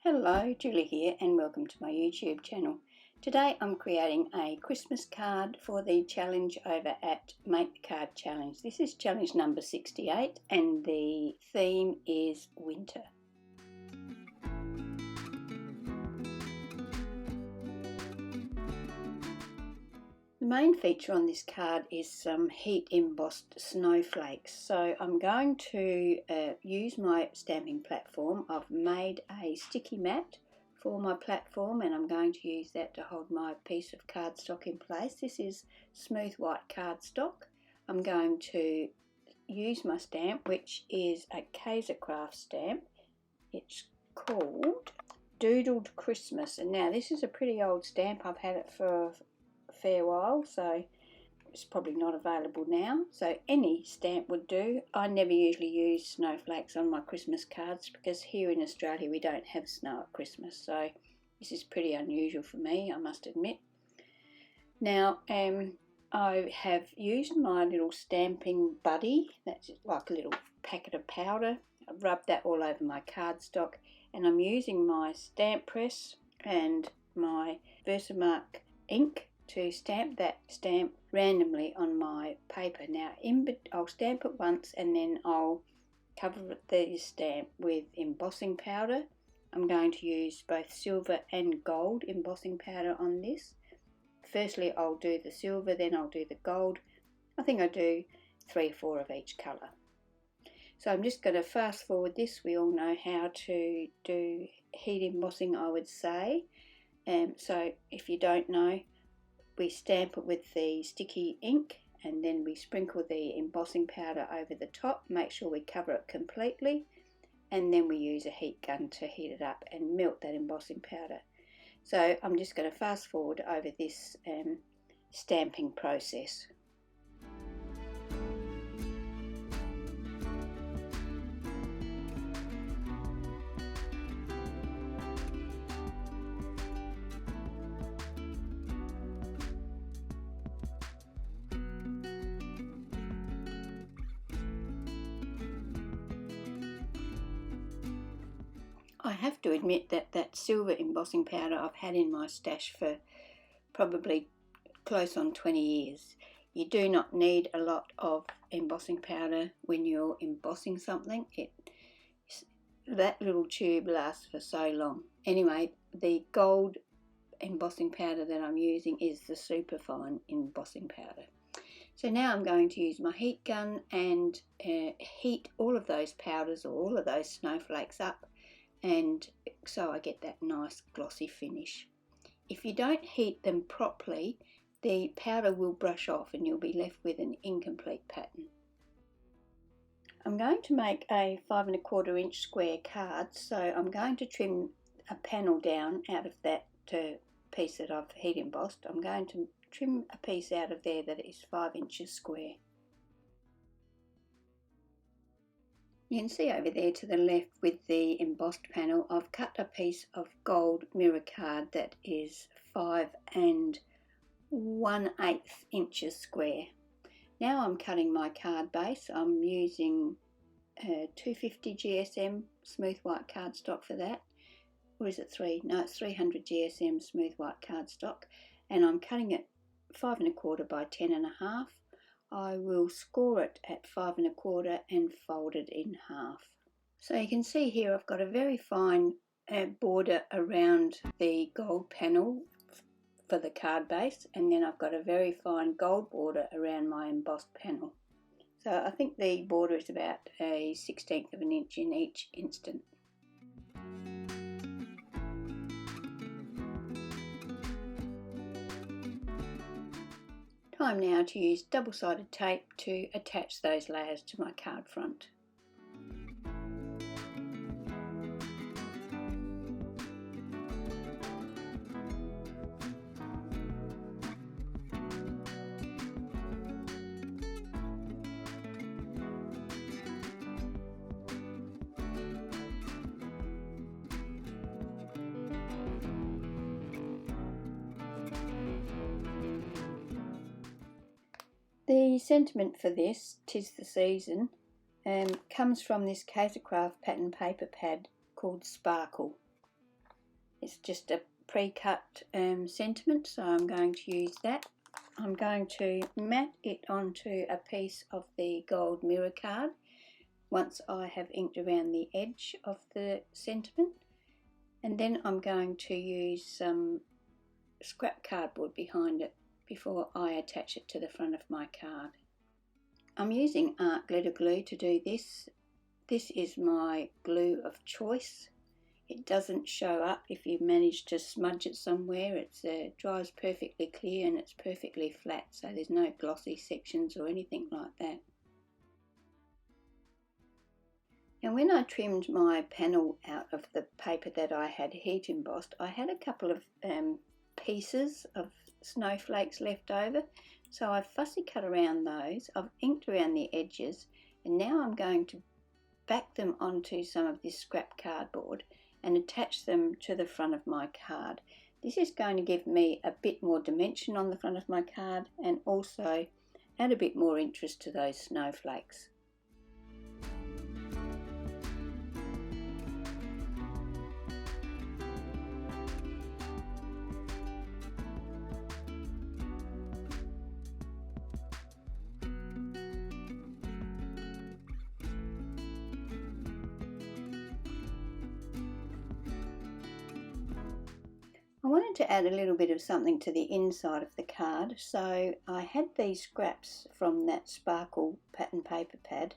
Hello, Julie here and welcome to my YouTube channel. Today I'm creating a Christmas card for the challenge over at Make the Card Challenge. This is challenge number 68 and the theme is winter. The main feature on this card is some heat embossed snowflakes. So I'm going to use my stamping platform. I've made a sticky mat for my platform and I'm going to use that to hold my piece of cardstock in place. This is smooth white cardstock. I'm going to use my stamp, which is a Kaisercraft stamp. It's called Doodled Christmas, and now this is a pretty old stamp. I've had it for fair while, so it's probably not available now, so any stamp would do. I never usually use snowflakes on my Christmas cards because here in Australia we don't have snow at Christmas, so this is pretty unusual for me, I must admit. Now I have used my little stamping buddy, that's like a little packet of powder. I've rubbed that all over my cardstock and I'm using my stamp press and my Versamark ink to stamp that stamp randomly on my paper. Now I'll stamp it once and then I'll cover the stamp with embossing powder. I'm going to use both silver and gold embossing powder on this. Firstly I'll do the silver, then I'll do the gold. I think I do 3 or 4 of each colour. So I'm just going to fast forward this. We all know how to do heat embossing, I would say. So if you don't know, we stamp it with the sticky ink and then we sprinkle the embossing powder over the top, make sure we cover it completely, and then we use a heat gun to heat it up and melt that embossing powder. So I'm just going to fast forward over this stamping process. I have to admit that that silver embossing powder I've had in my stash for probably close on 20 years. You do not need a lot of embossing powder when you're embossing something. That little tube lasts for so long. Anyway, the gold embossing powder that I'm using is the Superfine embossing powder. So now I'm going to use my heat gun and heat all of those powders or all of those snowflakes up, and so I get that nice glossy finish. If you don't heat them properly, the powder will brush off and you'll be left with an incomplete pattern. I'm going to make a 5 1/4 inch square card, so I'm going to trim a panel down out of that piece that I've heat embossed. I'm going to trim a piece out of there that is 5 inches square. You can see over there to the left with the embossed panel, I've cut a piece of gold mirror card that is 5 1/8 inches square. Now I'm cutting my card base. I'm using 250 GSM smooth white cardstock for that. Or is it 3? No, it's 300 GSM smooth white cardstock. And I'm cutting it 5 1/4 by 10 1/2. I will score it at 5 1/4 and fold it in half. So you can see here I've got a very fine border around the gold panel for the card base, and then I've got a very fine gold border around my embossed panel. So I think the border is about a 1/16 of an inch in each instant. Time now to use double-sided tape to attach those layers to my card front. The sentiment for this, "'Tis the Season," comes from this Kaisercraft pattern paper pad called Sparkle. It's just a pre-cut sentiment, so I'm going to use that. I'm going to mat it onto a piece of the gold mirror card once I have inked around the edge of the sentiment, and then I'm going to use some scrap cardboard behind it before I attach it to the front of my card. I'm using art glitter glue to do this. This is my glue of choice. It doesn't show up if you manage to smudge it somewhere. It dries perfectly clear and it's perfectly flat, so there's no glossy sections or anything like that. And when I trimmed my panel out of the paper that I had heat embossed, I had a couple of pieces of snowflakes left over, so I've fussy cut around those. I've inked around the edges, and now I'm going to back them onto some of this scrap cardboard and attach them to the front of my card. This is going to give me a bit more dimension on the front of my card and also add a bit more interest to those snowflakes. I wanted to add a little bit of something to the inside of the card, so I had these scraps from that sparkle pattern paper pad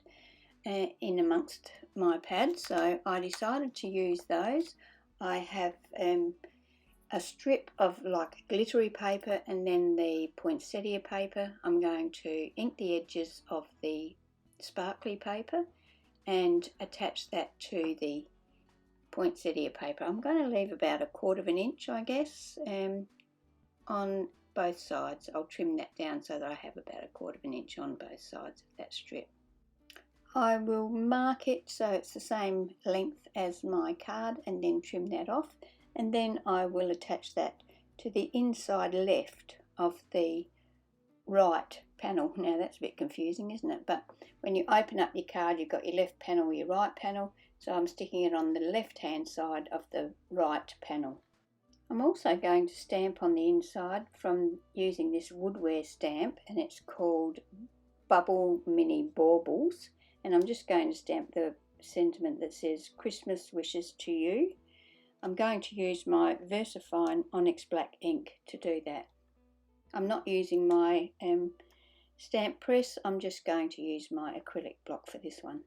in amongst my pads, so I decided to use those. I have a strip of like glittery paper and then the poinsettia paper. I'm going to ink the edges of the sparkly paper and attach that to the poinsettia paper. I'm going to leave about 1/4 of an inch, I guess, on both sides. I'll trim that down so that I have about 1/4 of an inch on both sides of that strip. I will mark it so it's the same length as my card and then trim that off, and then I will attach that to the inside left of the right panel. Now that's a bit confusing, isn't it? But when you open up your card, you've got your left panel, your right panel, so I'm sticking it on the left hand side of the right panel. I'm also going to stamp on the inside from using this Woodware stamp, and it's called Bubble Mini Baubles, and I'm just going to stamp the sentiment that says Christmas wishes to you. I'm going to use my Versafine Onyx black ink to do that. I'm not using my stamp press, I'm just going to use my acrylic block for this one.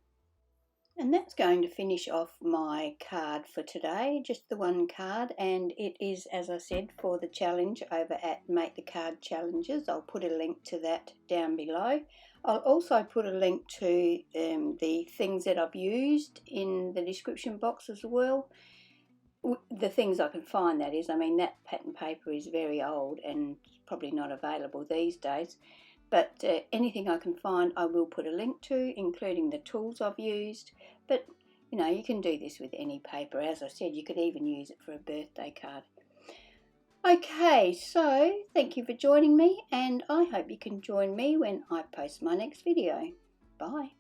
And that's going to finish off my card for today, just the one card, and it is, as I said, for the challenge over at Make the Card Challenges. I'll put a link to that down below. I'll also put a link to the things that I've used in the description box as well. The things I can find, that is. I mean, that pattern paper is very old and probably not available these days, but anything I can find I will put a link to, including the tools I've used. But you know, you can do this with any paper. As I said, you could even use it for a birthday card. Okay, so thank you for joining me, and I hope you can join me when I post my next video. Bye.